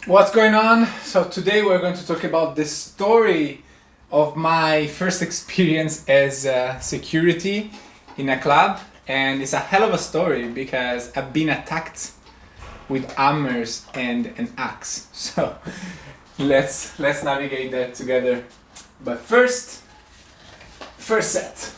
What's going on? So today we're going to talk about the story of my first experience as security in a club, and it's a hell of a story because I've been attacked with hammers and an axe. So let's navigate that together. But first set.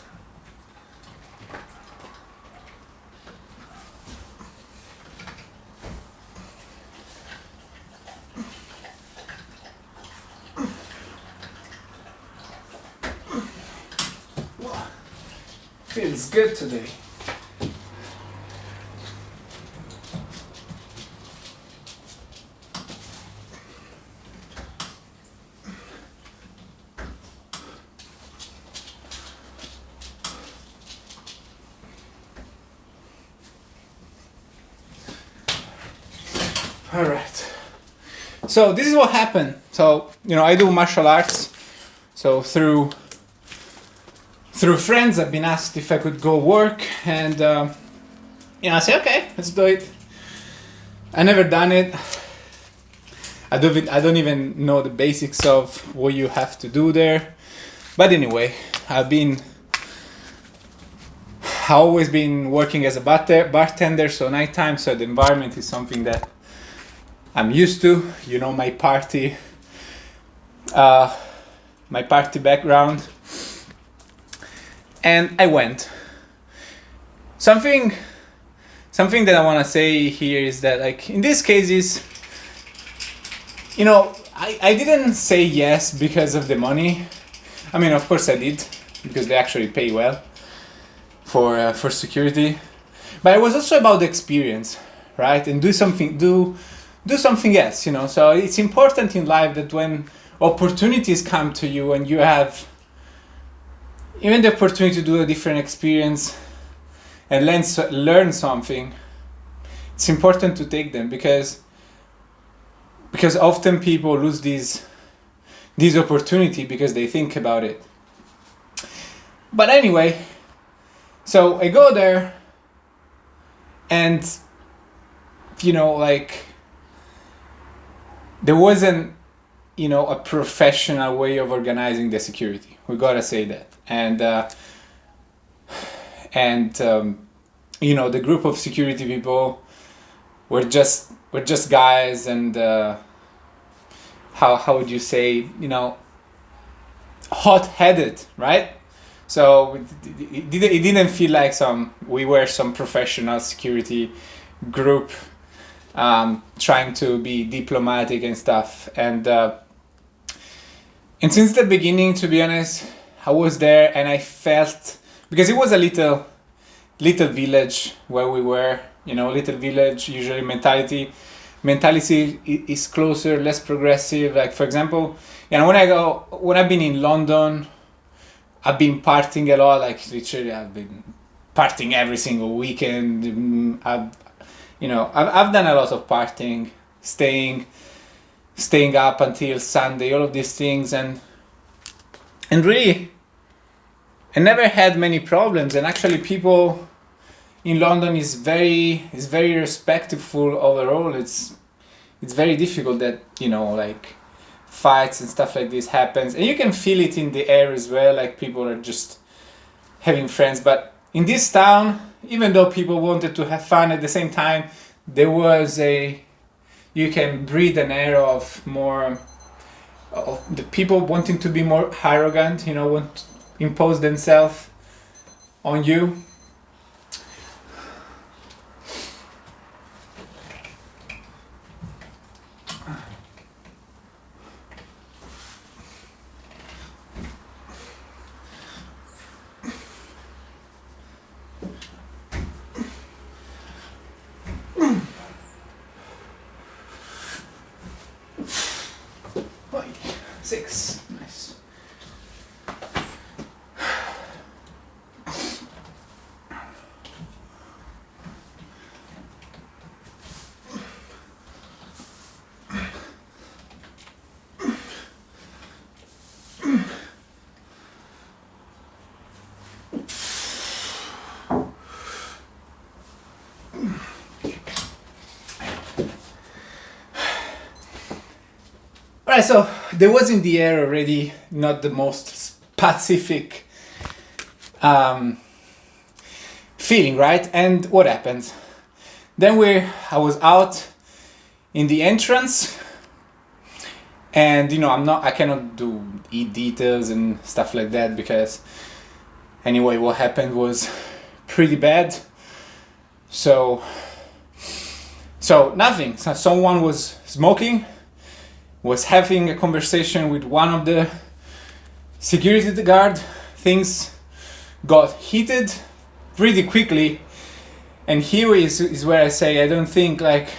Feels good today. All right. So this is what happened. So I do martial arts. So through friends, I've been asked if I could go work, and I say okay, let's do it. I never done it. I don't even know the basics of what you have to do there. But anyway, I've always been working as a bartender, so nighttime, so the environment is something that I'm used to. My party background. And I went. Something that I want to say here is that, like, in these cases, I didn't say yes because of the money. I mean, of course I did, because they actually pay well for security. But it was also about the experience, right? And do something else, So it's important in life that when opportunities come to you and you have even the opportunity to do a different experience and learn something, it's important to take them because often people lose these opportunity because they think about it. But anyway, so I go there, and there wasn't a professional way of organizing the security. We gotta say that. And the group of security people were just guys, and how would you say, hot-headed, right? So it didn't feel like we were some professional security group trying to be diplomatic and stuff. And since the beginning, to be honest, I was there, and I felt, because it was a little village where we were, little village, usually mentality is closer, less progressive. Like, for example, when I've been in London, I've been partying a lot. Like, literally, I've been partying every single weekend. I've done a lot of partying, staying up until Sunday, all of these things, and really, I never had many problems. And actually, people in London is very respectful overall. It's very difficult that fights and stuff like this happens, and you can feel it in the air as well. Like, people are just having friends. But in this town, even though people wanted to have fun, at the same time, there was you can breathe an air of more of the people wanting to be more arrogant, want to impose themselves on you. Six. Nice. right, so there was in the air already not the most pacific feeling, right? And what happened? Then I was out in the entrance, and I cannot eat details and stuff like that, because anyway, what happened was pretty bad. So nothing. So someone was smoking, was having a conversation with one of the security guard. Things got heated pretty quickly, and here is where I say I don't think, like,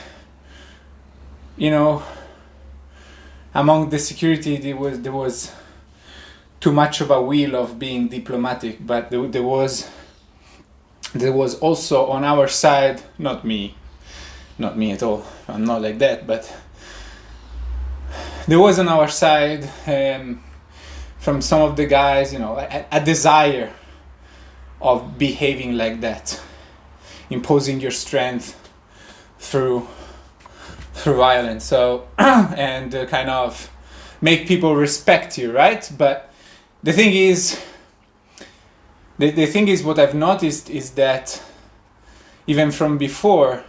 among the security there was too much of a will of being diplomatic, but there was also on our side, not me at all, I'm not like that, but there was on our side, from some of the guys, a desire of behaving like that, imposing your strength through violence, so and kind of make people respect you, right? But the thing is what I've noticed is that even from before,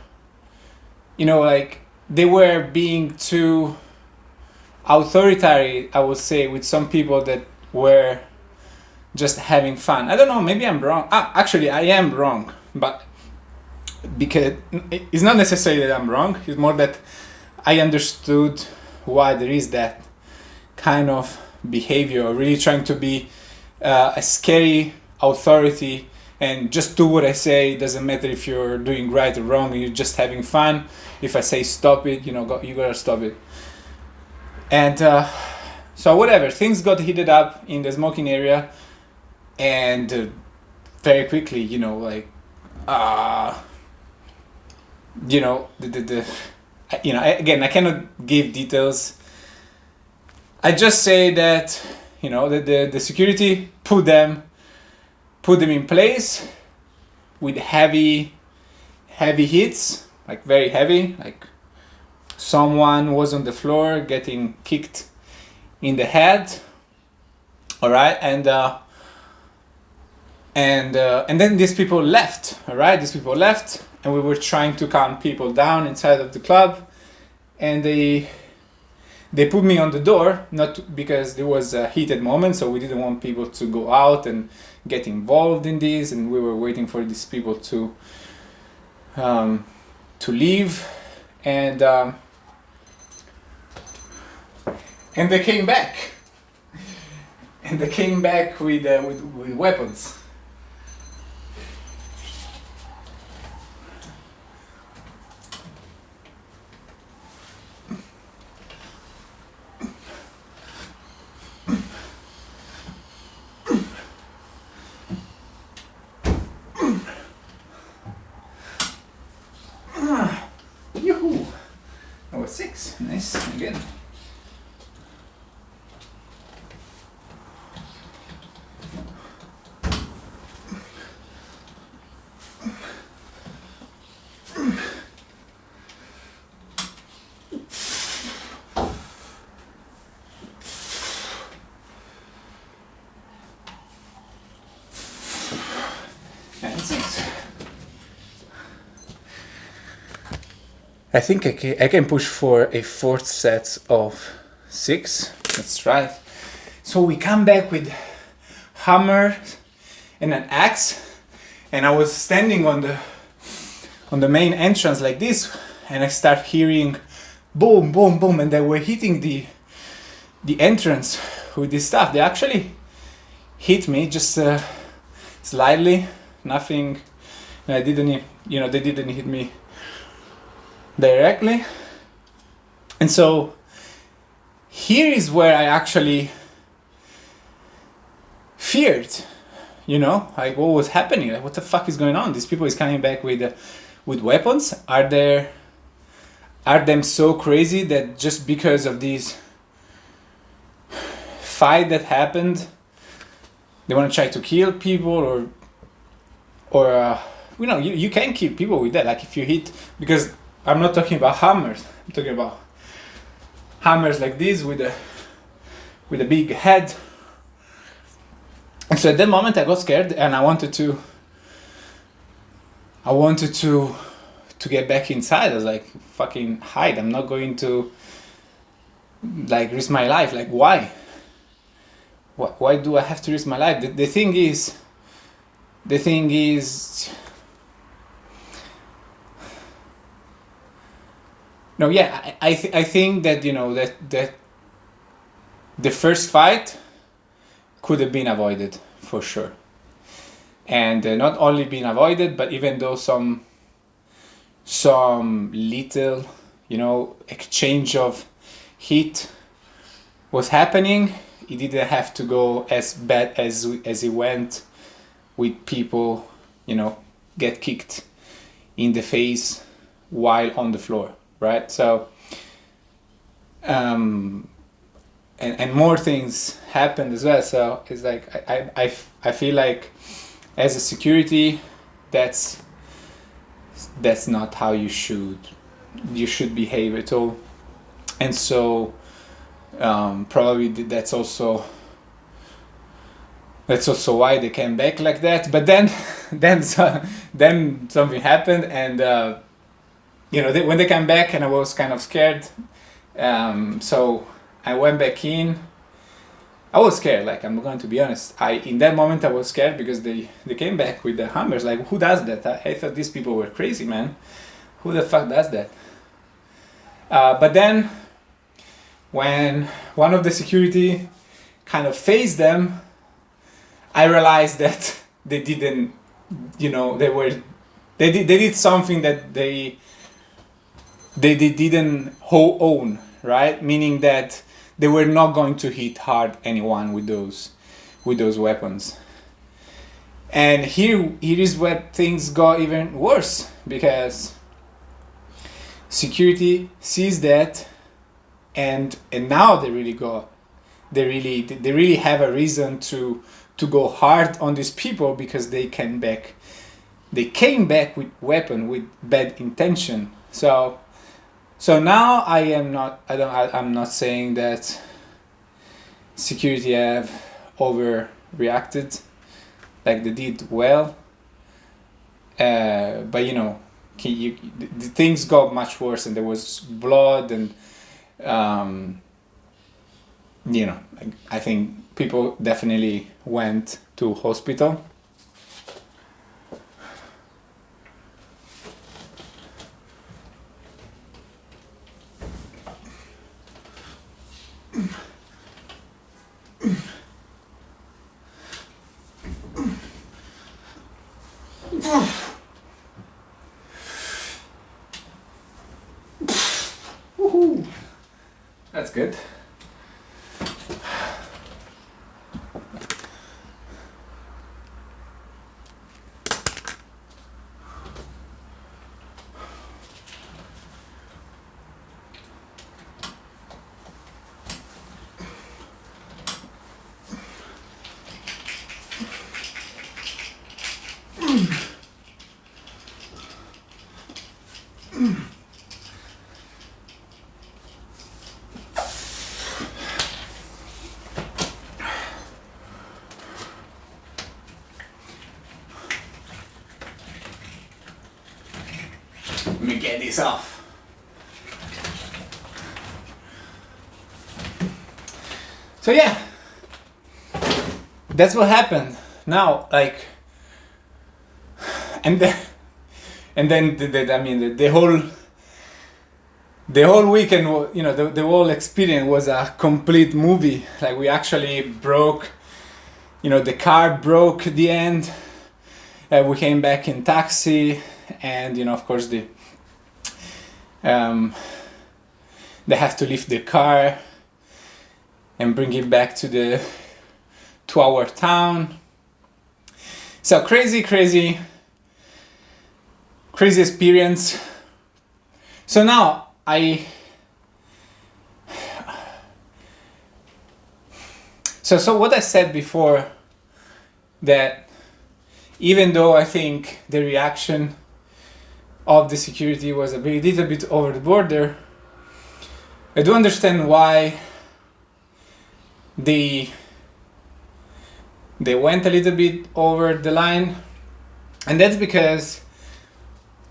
like, they were being too authoritarian, I would say, with some people that were just having fun. I don't know, maybe I'm wrong. Actually, I am wrong, but because it's not necessarily that I'm wrong, it's more that I understood why there is that kind of behavior, really trying to be a scary authority and just do what I say. It doesn't matter if you're doing right or wrong, you're just having fun. If I say stop it, you gotta stop it. And so whatever, things got heated up in the smoking area, and very quickly, again, I cannot give details. I just say that, the security put them in place with heavy hits, like very heavy, like someone was on the floor getting kicked in the head. All right, and then these people left. All right, and we were trying to calm people down inside of the club, and they put me on the door, not because there was a heated moment, so we didn't want people to go out and get involved in this, and we were waiting for these people to leave, and they came back, with weapons. Yoo-hoo! That was 6. Nice. Again. And 6. I think I can push for a 4th set of 6. Let's try it. So we come back with hammer and an axe, and I was standing on the main entrance like this, and I start hearing boom, boom, boom, and they were hitting the entrance with this stuff. They actually hit me just slightly, nothing. They didn't hit me directly. And so here is where I actually feared, like what was happening, like what the fuck is going on? These people is coming back with weapons. Are them so crazy that just because of this fight that happened, they want to try to kill people, or you can kill people with that, like if you hit, because I'm not talking about hammers, I'm talking about hammers like this with a big head. And so at that moment I got scared, and I wanted to get back inside. I was like, fucking hide. I'm not going to like risk my life. Like, why do I have to risk my life? The thing is no, yeah, I think that, you know, that the first fight could have been avoided for sure, and not only been avoided, but even though some little, you know, exchange of heat was happening, it didn't have to go as bad as it went, with people, you know, get kicked in the face while on the floor, right? So and more things happened as well. So it's like I feel like as a security, that's not how you should behave at all. And so probably that's also why they came back like that. But then something happened, and you know, when they came back, and I was kind of scared, so I went back in. I was scared, like, I'm going to be honest. In that moment I was scared because they came back with the hammers. Like, who does that? I thought these people were crazy, man. Who the fuck does that? But then when one of the security kind of faced them, I realized that they didn't, you know, they did something that they didn't own, right? Meaning that they were not going to hit hard anyone with those weapons. And here is where things got even worse, because security sees that, and now they really have a reason to go hard on these people, because they came back with weapon, with bad intention. So now I'm not saying that security have overreacted, like they did well, but you know, the things got much worse, and there was blood, and you know, I think people definitely went to hospital. Woohoo. That's good. Let me get this off. So yeah, that's what happened. Now, like, and then the whole weekend, you know, the whole experience was a complete movie. Like, we actually broke, you know, the car broke at the end. We came back in taxi, and you know, of course, they have to lift the car and bring it back to our town. So crazy experience. So now so what I said before, that even though I think the reaction of the security was a little bit over the border, I do understand why they went a little bit over the line, and that's because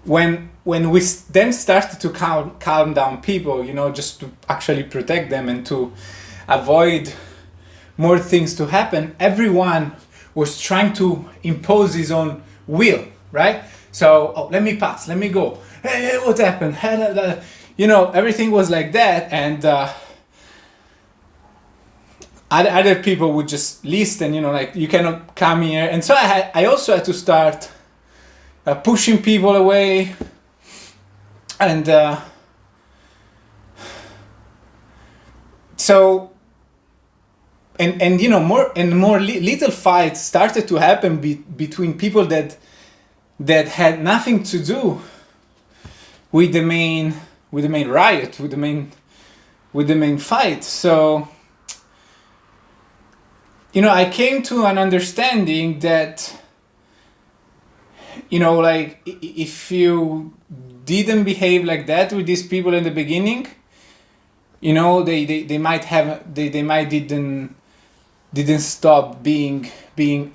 when we then started to calm down people, just to actually protect them and to avoid more things to happen, everyone was trying to impose his own will, right? So, let me pass, let me go. Hey, what happened? Everything was like that, and other people would just listen, like, you cannot come here. And so I also had to start pushing people away, and so more little fights started to happen between people that had nothing to do with the main riot, with the main fight. So I came to an understanding that like, if you didn't behave like that with these people in the beginning, they might didn't stop being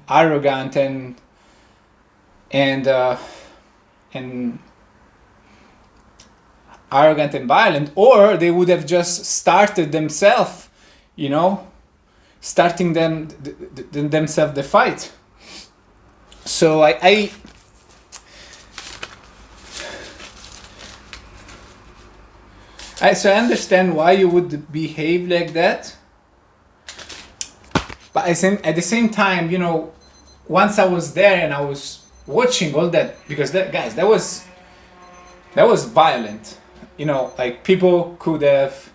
arrogant and arrogant and violent, or they would have just started themselves, starting themselves the fight. So I understand why you would behave like that, but at the same time, once I was there and I was watching all that, because that was violent, like, people could have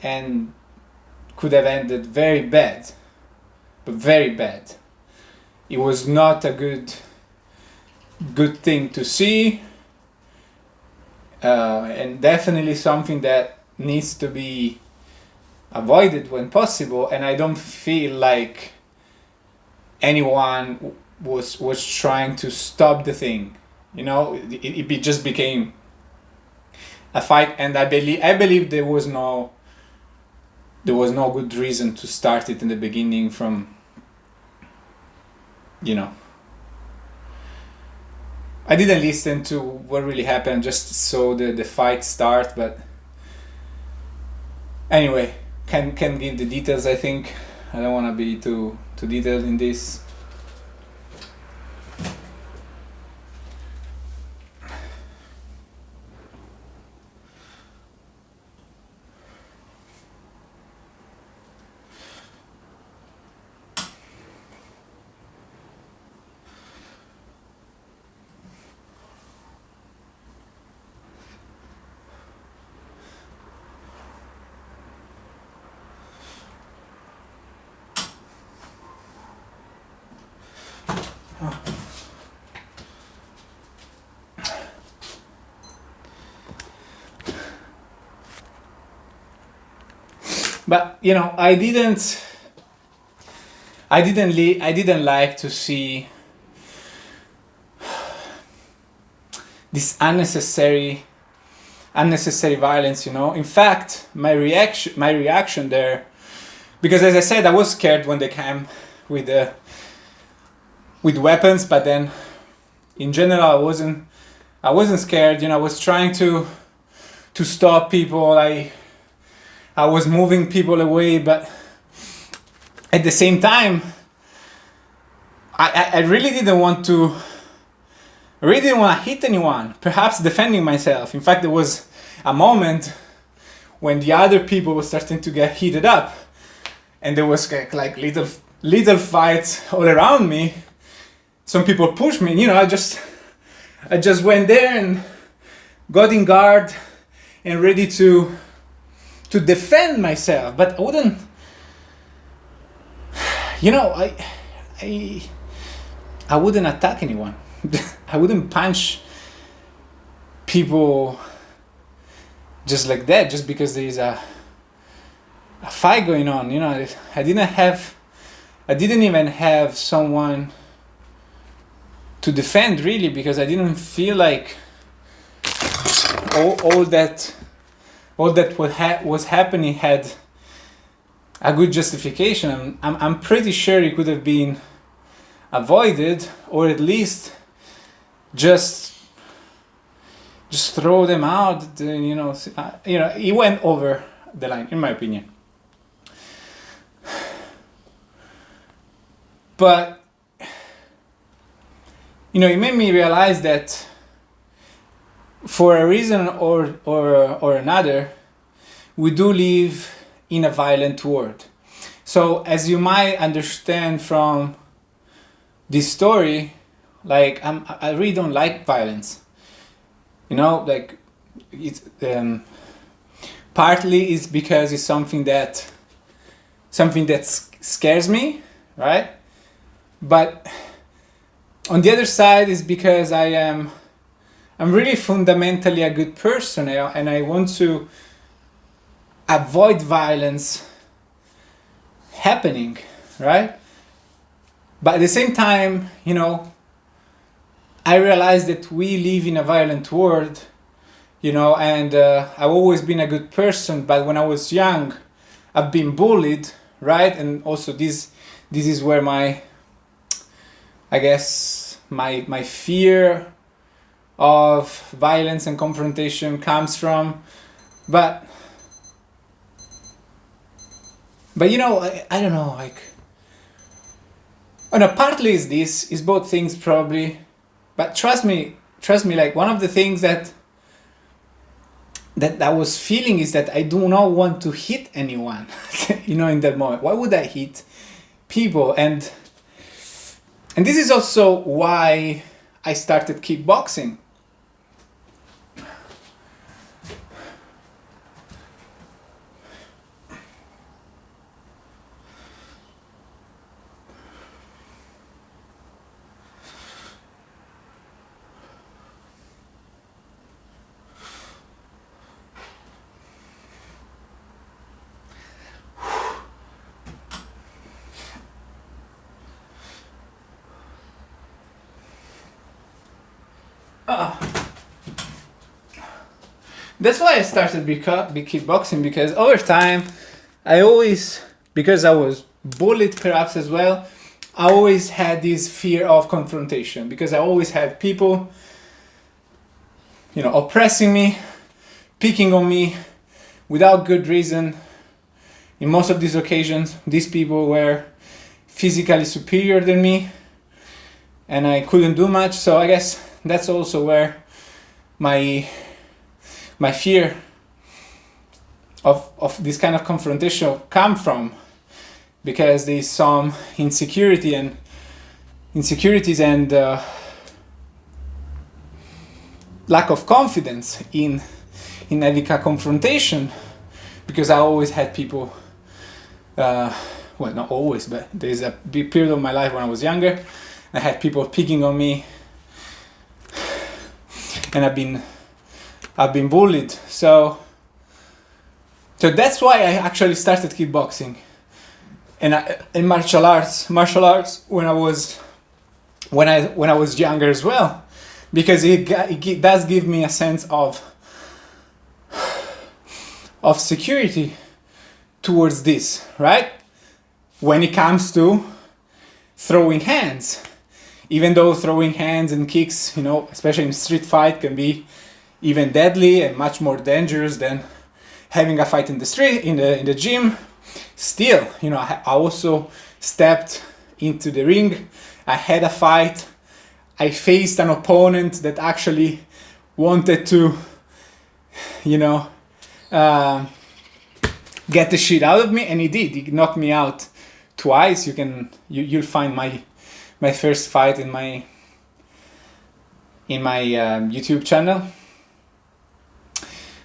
ended very bad, but very bad. It was not a good thing to see. And definitely something that needs to be avoided when possible. And I don't feel like anyone was trying to stop the thing. It just became a fight, and I believe there was no good reason to start it in the beginning from. I didn't listen to what really happened, just saw the fight start. But anyway, can give the details. I think I don't want to be too detailed in this. But I didn't like to see this unnecessary violence. In fact, my reaction there, because as I said, I was scared when they came with weapons, but then in general I wasn't scared. I was trying to stop people. I was moving people away, but at the same time, I really didn't want to hit anyone, perhaps defending myself. In fact, there was a moment when the other people were starting to get heated up, and there was like little fights all around me. Some people pushed me, I just went there and got in guard and ready to defend myself. But I wouldn't, I wouldn't attack anyone. I wouldn't punch people just like that, just because there is a fight going on. I didn't even have someone to defend, really, because I didn't feel like all that all that was happening had a good justification. I'm pretty sure it could have been avoided, or at least just throw them out. He went over the line, in my opinion. But it made me realize that for a reason or another, we do live in a violent world. So as you might understand from this story, like I really don't like violence. Like it's partly is because it's something that scares me, right? But on the other side is because I'm really fundamentally a good person, and I want to avoid violence happening, right? But at the same time, I realize that we live in a violent world, and I've always been a good person, but when I was young, I've been bullied, right? And also this is where my fear of violence and confrontation comes from. But I don't know, partly is both things probably, but trust me, like one of the things that I was feeling is that I do not want to hit anyone, in that moment. Why would I hit people? And this is also why I started kickboxing. That's why I started kickboxing, because over time, because I was bullied perhaps as well, I always had this fear of confrontation, because I always had people, oppressing me, picking on me without good reason. In most of these occasions, these people were physically superior than me, and I couldn't do much. So I guess that's also where my fear of this kind of confrontation come from, because there's some insecurities and lack of confidence in having a confrontation, because I always had people, well, not always, but there's a big period of my life when I was younger, I had people picking on me, and I've been bullied. So that's why I actually started kickboxing and martial arts when I was younger as well, because it does give me a sense of security towards this, right? When it comes to throwing hands, even though throwing hands and kicks, especially in street fight, can be even deadly and much more dangerous than having a fight in the street, in the gym. Still, I also stepped into the ring. I had a fight. I faced an opponent that actually wanted to, get the shit out of me, and he did. He knocked me out twice. You'll find my first fight in my YouTube channel.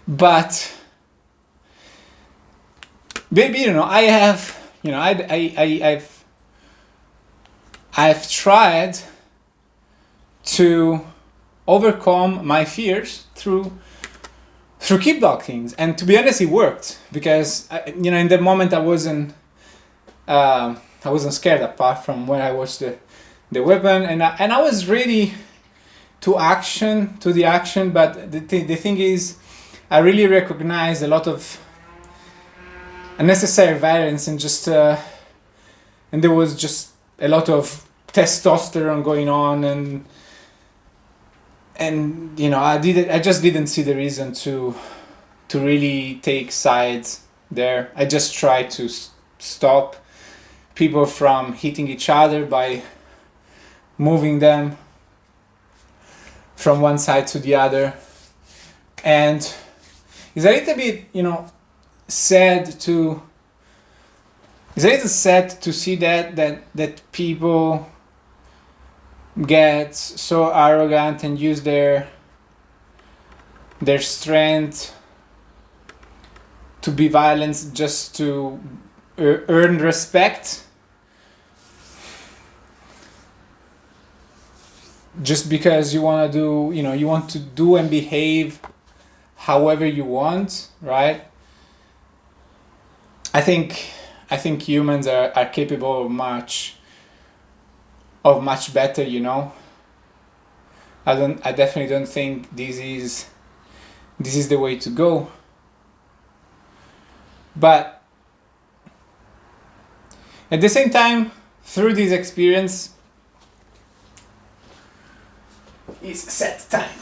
But maybe I've tried to overcome my fears through kickboxing, and to be honest, it worked, because in that moment I wasn't scared, apart from when I watched the weapon, and I was ready to the action. But the thing is, I really recognized a lot of unnecessary violence and just and there was just a lot of testosterone going on, and you know, I just didn't see the reason to really take sides there. I just tried to stop people from hitting each other by moving them from one side to the other. And it's a little bit, you know, sad to see that people get so arrogant and use their strength to be violent just to earn respect, just because you want to do and behave however you want, right? I think humans are capable of much better, you know. I definitely don't think this is the way to go. But at the same time, through this experience, it's set time.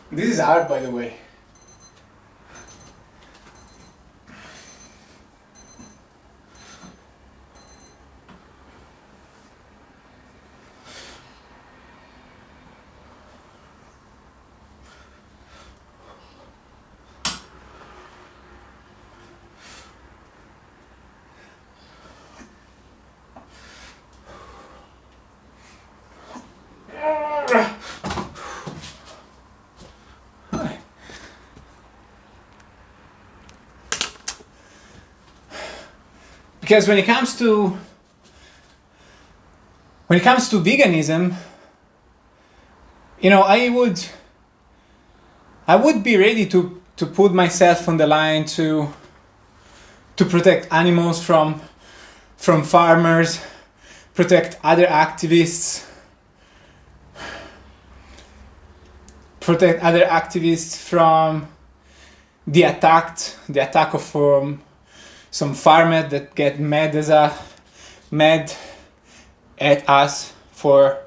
This is hard, by the way. Because when it comes to veganism, you know, I would be ready to put myself on the line to protect animals from farmers, protect other activists, from the attack of some farmer that get mad at us for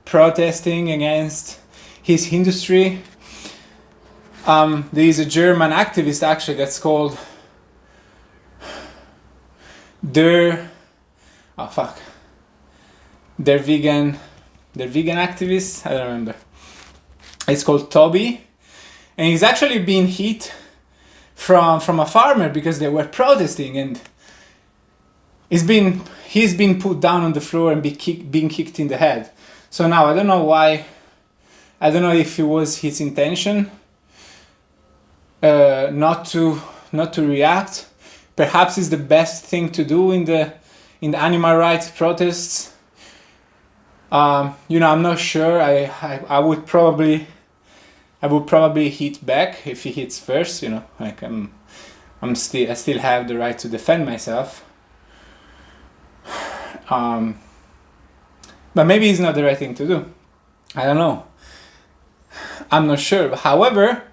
protesting against his industry. There is a German activist actually that's called They're vegan activists. I don't remember. It's called Toby, and he's actually been hit from a farmer because they were protesting, and he's been put down on the floor and being kicked in the head. So now I don't know why. I don't know if it was his intention not to react. Perhaps it's the best thing to do in the animal rights protests. You know, I'm not sure. I would probably hit back if he hits first. You know, like I still have the right to defend myself. But maybe it's not the right thing to do. I don't know. I'm not sure. However,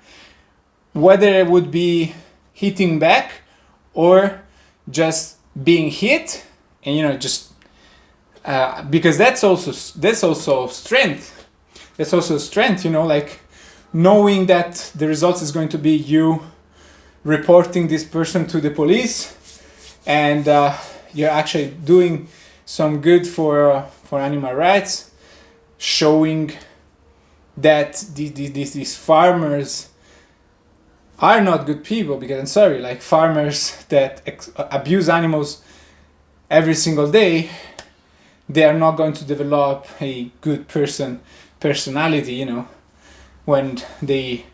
whether it would be hitting back or just being hit, and you know, just because that's also strength. That's also strength. You know, like knowing that the result is going to be you reporting this person to the police, and you're actually doing some good for animal rights, showing that these farmers are not good people. Because I'm sorry, like farmers that abuse animals every single day, they are not going to develop a good personality, you know, when they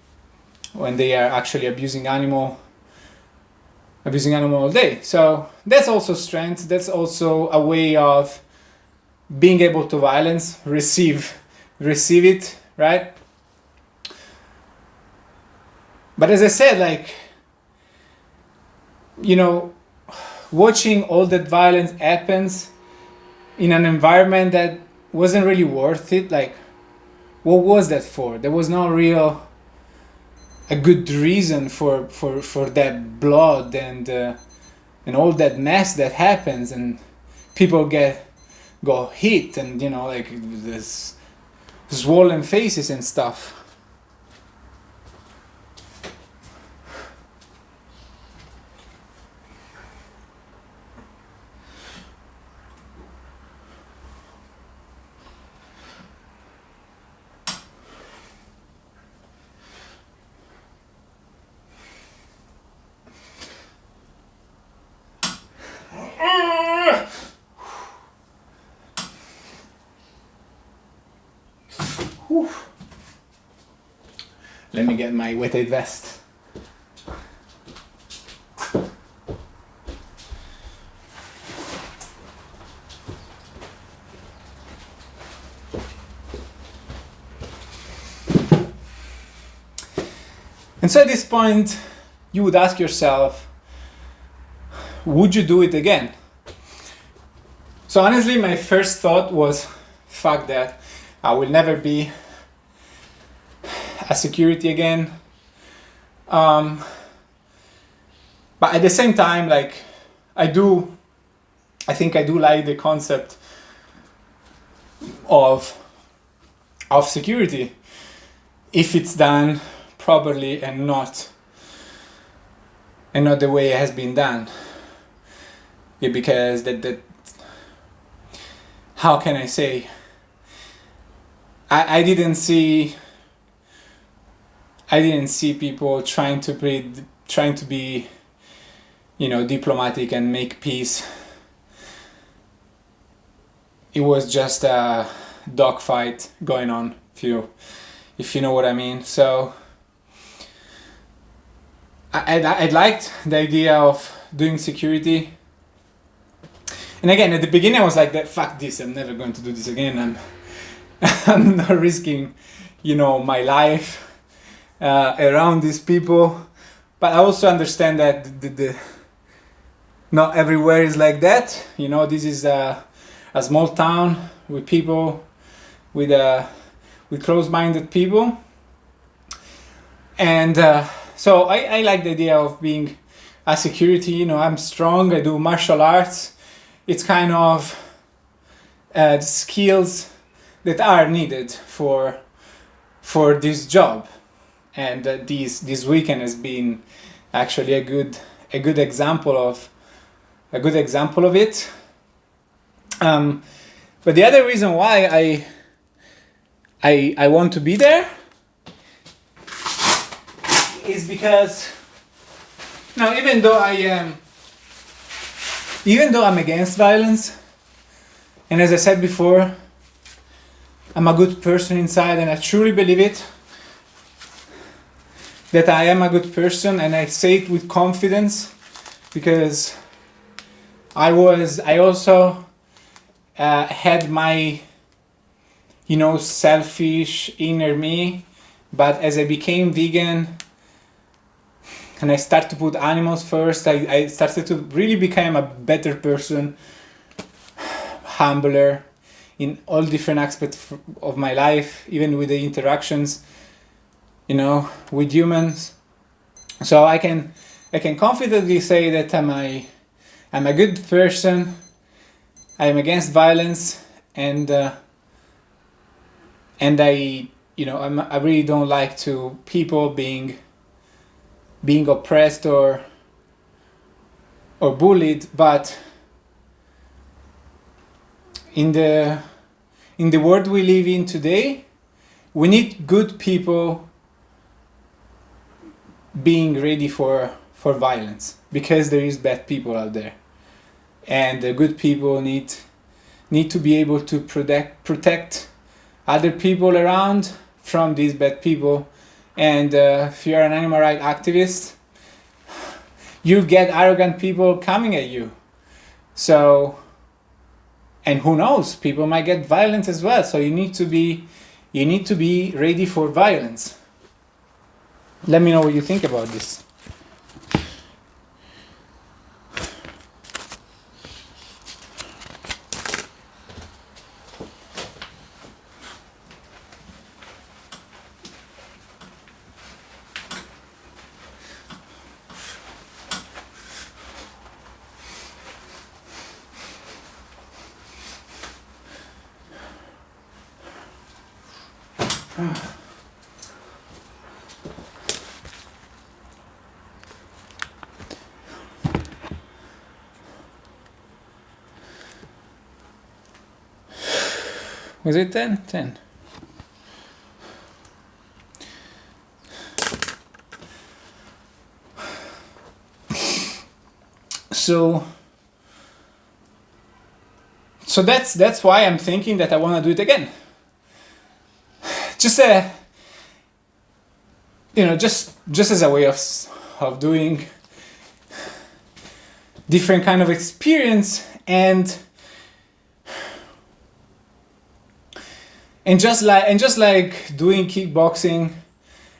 are actually abusing animal all day. So that's also strength. That's also a way of being able to receive it, right? But as I said, like, you know, watching all that violence happens in an environment that wasn't really worth it, like, what was that for? There was no real a good reason for that blood and all that mess that happens, and people go hit, and like this swollen faces and stuff. Whew. Let me get my weighted vest. And so at this point, you would ask yourself, would you do it again? So honestly, my first thought was, fuck that. I will never be a security again. But at the same time, like, I think I do like the concept of security if it's done properly and not the way it has been done. Yeah, because that how can I say, I didn't see people trying to be diplomatic and make peace. It was just a dogfight going on, if you know what I mean. So I liked the idea of doing security. And again, at the beginning I was like, fuck this, I'm never going to do this again. I'm not risking, my life around these people. But I also understand that the not everywhere is like that. This is a small town with people, with close-minded people. And so I like the idea of being a security. I'm strong, I do martial arts. It's kind of skills that are needed for this job, and this weekend has been actually a good example of it. But the other reason why I want to be there is because even though I'm against violence, and as I said before, I'm a good person inside, and I truly believe it, that I am a good person, and I say it with confidence, because I also had my selfish inner me, but as I became vegan and I started to put animals first, I started to really become a better person, humbler in all different aspects of my life, even with the interactions, with humans. So I can confidently say that I'm a good person. I am against violence, and I really don't like to people being oppressed or bullied. But in the world we live in today, we need good people being ready for violence, because there is bad people out there, and the good people need to be able to protect other people around from these bad people. And if you're an animal rights activist, you get arrogant people coming at you. So, and who knows, people might get violent as well. So you need to be ready for violence. Let me know what you think about this. Was it 10? 10. So that's why I'm thinking that I want to do it again. Just just as a way of doing different kind of experience, and just like doing kickboxing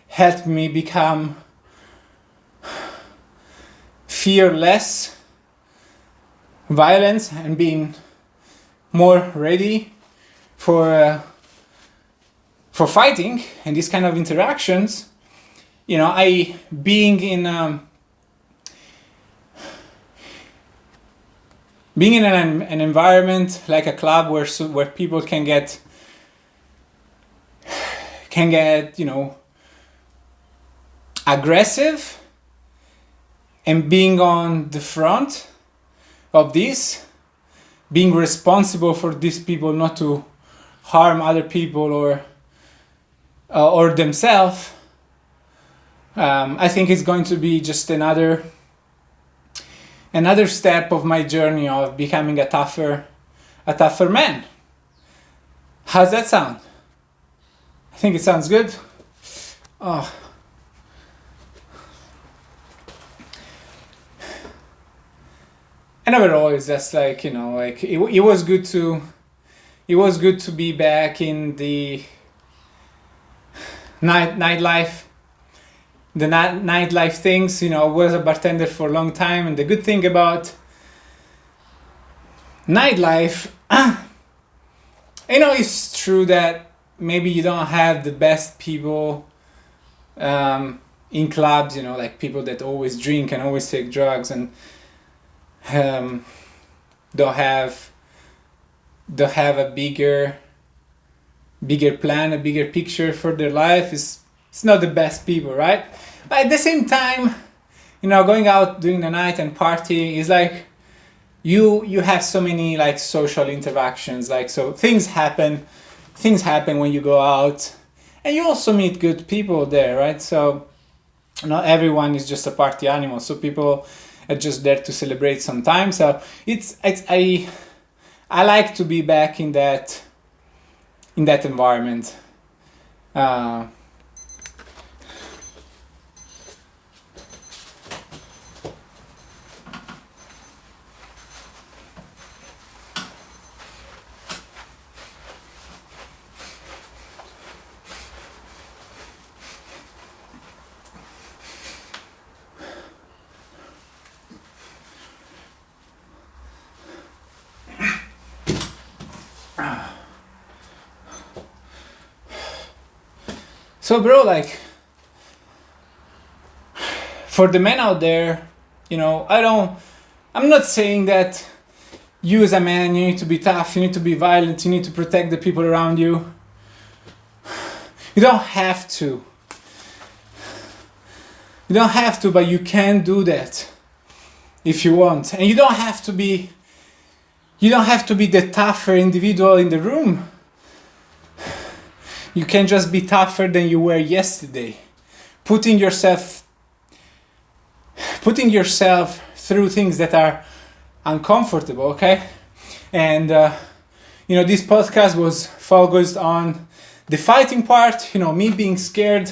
helped me become fearless violence and being more ready for fighting and these kind of interactions. I being in an environment like a club where people can get aggressive, and being on the front of this, being responsible for these people not to harm other people or themselves, I think it's going to be just another step of my journey of becoming a tougher man. How's that sound? I think it sounds good. Oh. And overall, it's just like, it was good to be back in the nightlife things. I was a bartender for a long time, and the good thing about nightlife, it's true that maybe you don't have the best people in clubs, like people that always drink and always take drugs and don't have a bigger plan, a bigger picture for their life. It's not the best people, right? But at the same time, going out during the night and party is like you have so many like social interactions, like, so things happen when you go out, and you also meet good people there, right? So not everyone is just a party animal, so people are just there to celebrate sometimes. So I like to be back in that environment. So bro, like, for the men out there, I'm not saying that you as a man, you need to be tough, you need to be violent, you need to protect the people around you. You don't have to. But you can do that if you want. And you don't have to be the tougher individual in the room. You can just be tougher than you were yesterday. Putting yourself through things that are uncomfortable, okay? And, this podcast was focused on the fighting part, me being scared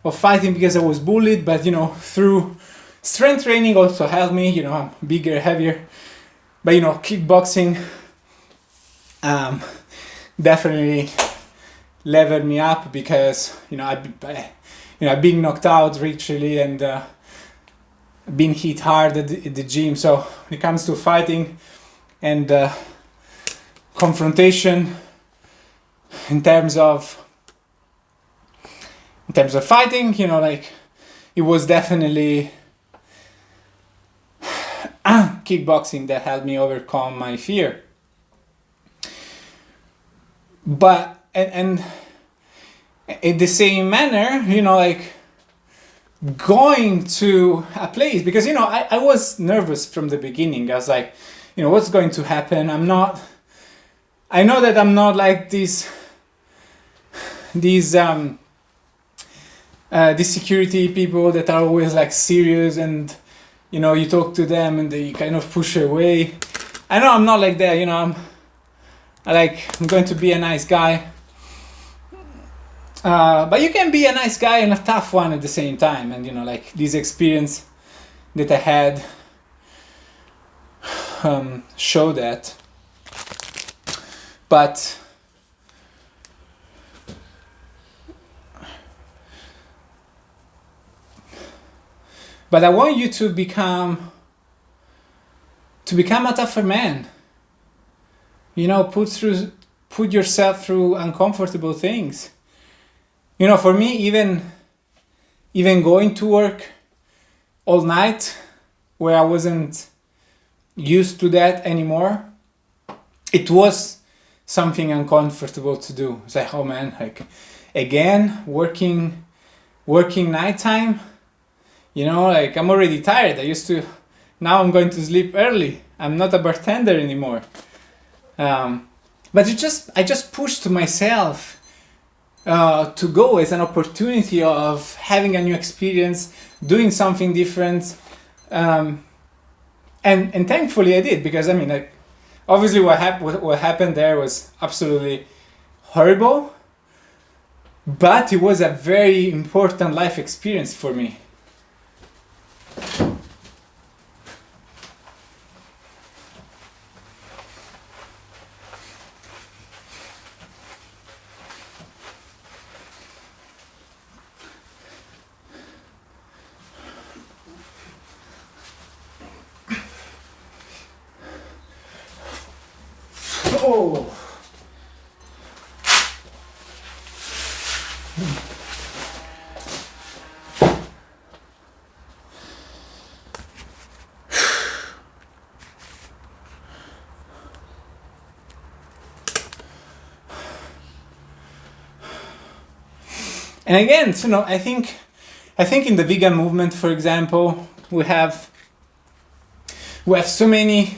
of fighting because I was bullied, but, through strength training also helped me, I'm bigger, heavier. But, kickboxing definitely leveled me up because, I've been knocked out literally and been hit hard at the gym. So when it comes to fighting and confrontation in terms of fighting, it was definitely kickboxing that helped me overcome my fear. But and in the same manner, like going to a place, because I was nervous from the beginning. I was like, what's going to happen? I know that I'm not like these security people that are always like serious, and you talk to them and they kind of push away. I know I'm not like that. I'm going to be a nice guy. But you can be a nice guy and a tough one at the same time. And like this experience that I had show that. But I want you to become a tougher man. Put yourself through uncomfortable things. For me, even going to work all night, where I wasn't used to that anymore, it was something uncomfortable to do. It's like, oh man, like again, working nighttime, like I'm already tired. Now I'm going to sleep early. I'm not a bartender anymore. But I just pushed myself to go as an opportunity of having a new experience, doing something different, and thankfully I did, because obviously what happened there was absolutely horrible, but it was a very important life experience for me. Oh. And again, I think in the vegan movement, for example, we have so many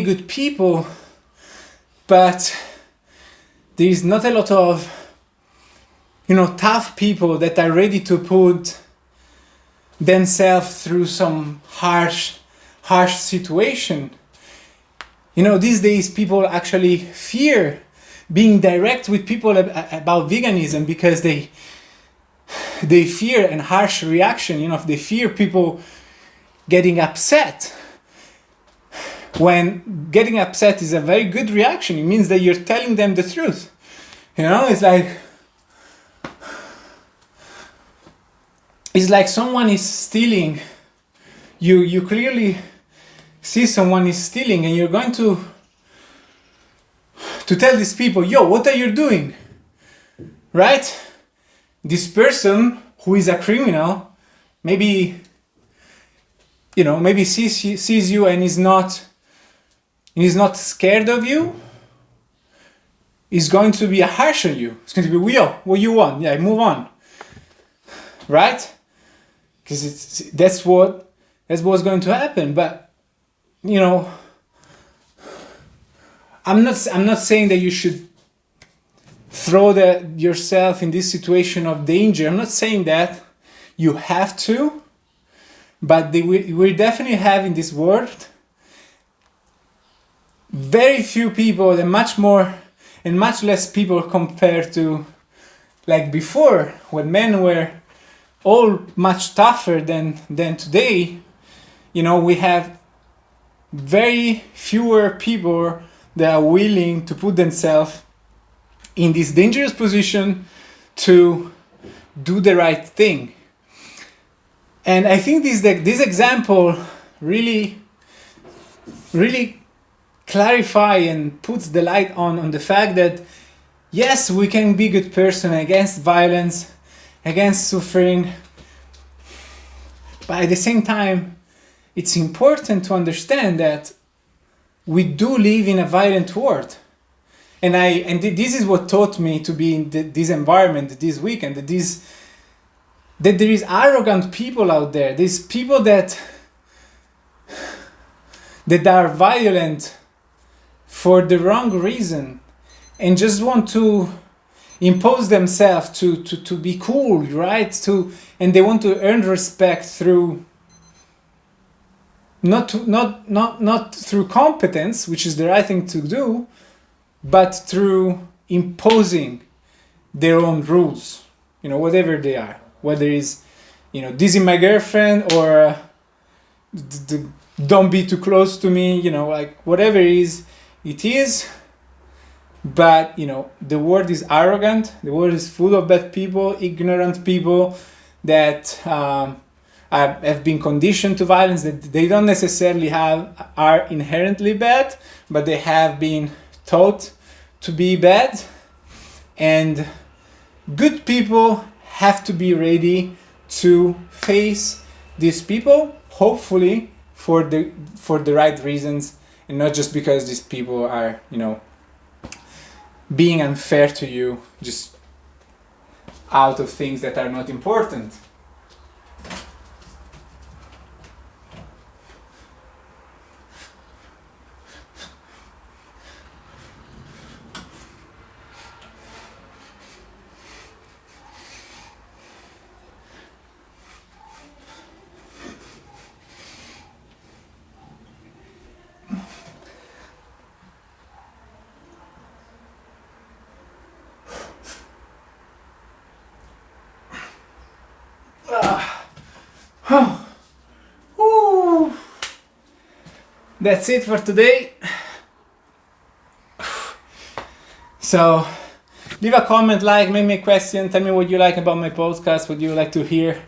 good people, but there is not a lot of tough people that are ready to put themselves through some harsh situation. These days people actually fear being direct with people about veganism, because they fear a harsh reaction. They fear people getting upset, when getting upset is a very good reaction. It means that you're telling them the truth. It's like someone is stealing. You clearly see someone is stealing, and you're going to tell these people, yo, what are you doing? Right? This person who is a criminal, maybe sees you and is not scared of you, is going to be harsh on you. It's going to be, yo, what you want? Yeah, move on. Right? Because that's what's going to happen. But I'm not saying that you should throw yourself in this situation of danger. I'm not saying that you have to, but we definitely have in this world very few people, and much less people compared to like before, when men were all much tougher than today. We have very fewer people that are willing to put themselves in this dangerous position to do the right thing. And I think this example really clarify and puts the light on the fact that yes, we can be good person against violence, against suffering, but at the same time it's important to understand that we do live in a violent world, this is what taught me to be in this environment this weekend, that there is arrogant people out there. These people that are violent for the wrong reason and just want to impose themselves to be cool, right? And they want to earn respect through not through competence, which is the right thing to do, but through imposing their own rules, whatever they are, whether it's, this is my girlfriend, or don't be too close to me, like whatever it is. But, the world is arrogant. The world is full of bad people, ignorant people that have been conditioned to violence, that they don't necessarily are inherently bad, but they have been taught to be bad. And good people have to be ready to face these people, hopefully for the right reasons, and not just because these people are, being unfair to you just out of things that are not important. That's it for today. So leave a comment, make me a question, tell me what you like about my podcast, what you like to hear.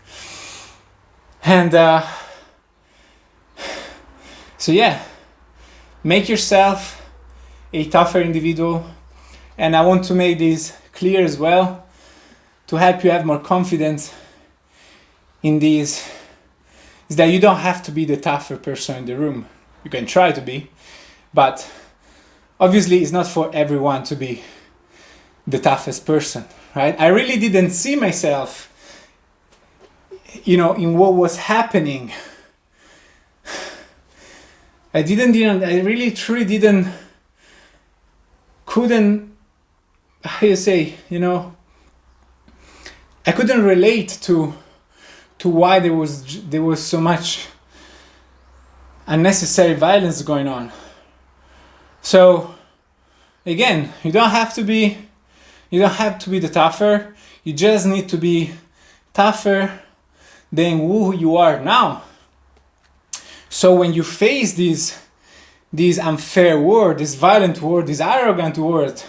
And so yeah, make yourself a tougher individual. And I want to make this clear as well, to help you have more confidence in these, is that you don't have to be the tougher person in the room. You can try to be, but obviously it's not for everyone to be the toughest person, right? I really didn't see myself, in what was happening. I really truly couldn't, how you say, I couldn't relate to why there was so much unnecessary violence going on. So again, you don't have to be the tougher. You just need to be tougher than who you are now. So when you face this unfair world, this violent world, this arrogant world,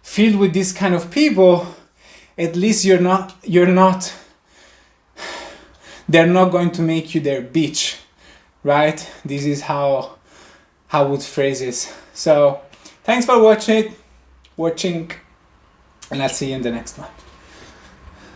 filled with this kind of people, at least they're not going to make you their bitch. Right? This is how I would phrase this. So thanks for watching, and I'll see you in the next one.